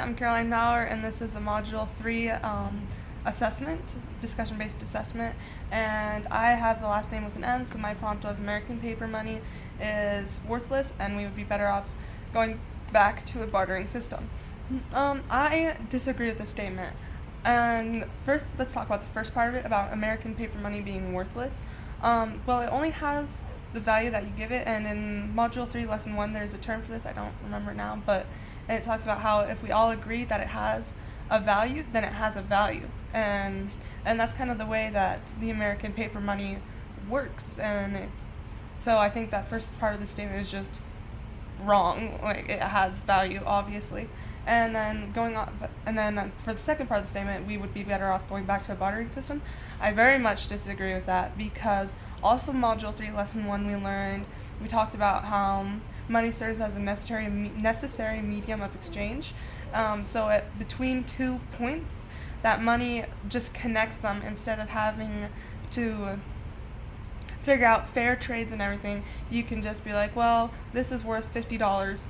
I'm Caroline Bauer, and this is the Module 3 assessment, discussion-based assessment, and I have the last name with an M, so my prompt was American paper money is worthless, and we would be better off going back to a bartering system. I disagree with this statement, and first let's talk about the first part of it, about American paper money being worthless. Well, it only has the value that you give it, and in Module 3, Lesson 1, there's a term for this, I don't remember it now, but it talks about how if we all agree that it has a value, then it has a value. And that's kind of the way that the American paper money works. So I think that first part of the statement is just wrong. Like, it has value, obviously. And then for the second part of the statement, we would be better off going back to a bartering system. I very much disagree with that, because also Module 3, Lesson 1, we talked about how money serves as a necessary medium of exchange. So between 2 points, that money just connects them instead of having to figure out fair trades and everything. You can just be like, well, this is worth $50.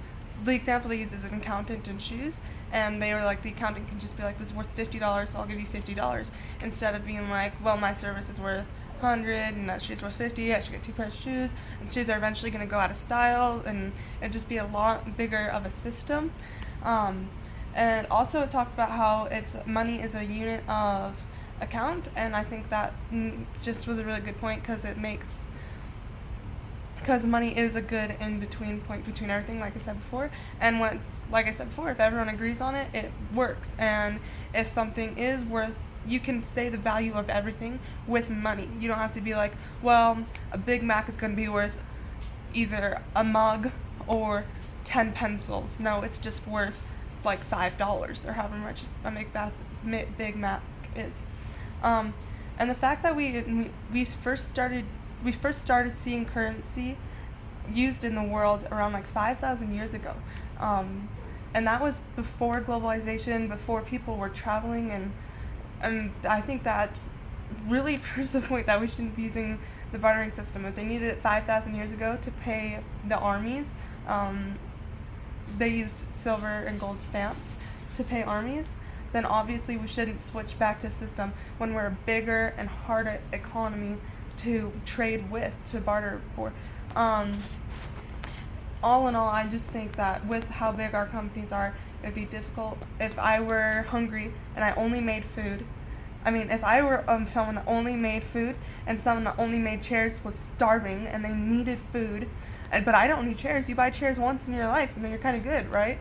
The example they use is an accountant in shoes, and they were like, the accountant can just be like, this is worth $50, so I'll give you $50, instead of being like, well, my service is worth 100 and that shoe's worth 50, I should get 2 pairs of shoes, and shoes are eventually going to go out of style, and it'd just be a lot bigger of a system. And also it talks about how money is a unit of account, and I think that just was a really good point, because money is a good in-between point between everything, like I said before. And if everyone agrees on it, it works. And if something is worth, you can say the value of everything with money. You don't have to be like, well, a Big Mac is going to be worth either a mug or 10 pencils. No, it's just worth like $5 or however much a Big Mac is. And the fact that we first started seeing currency used in the world around like 5,000 years ago. And that was before globalization, before people were traveling, and I think that really proves the point that we shouldn't be using the bartering system. If they needed it 5,000 years ago to pay the armies, they used silver and gold stamps to pay armies, then obviously we shouldn't switch back to a system when we're a bigger and harder economy to trade with, to barter for. All in all, I just think that with how big our companies are, it'd be difficult. If I were hungry and I only made food, if I were someone that only made food and someone that only made chairs was starving and they needed food, but I don't need chairs. You buy chairs once in your life and then you're kind of good, right?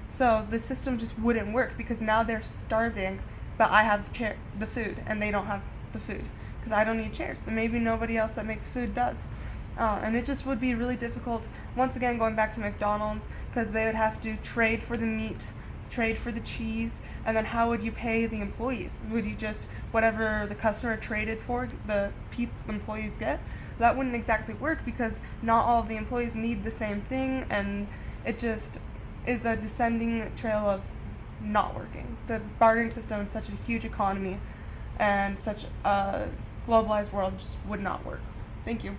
So the system just wouldn't work, because now they're starving, but I have the food and they don't have the food, because I don't need chairs, and maybe nobody else that makes food does. And it just would be really difficult, once again going back to McDonald's, because they would have to trade for the meat, trade for the cheese, and then how would you pay the employees? Would you just, whatever the customer traded for, the employees get? That wouldn't exactly work, because not all of the employees need the same thing, and it just is a descending trail of not working. The bartering system in such a huge economy and such a globalized world just would not work. Thank you.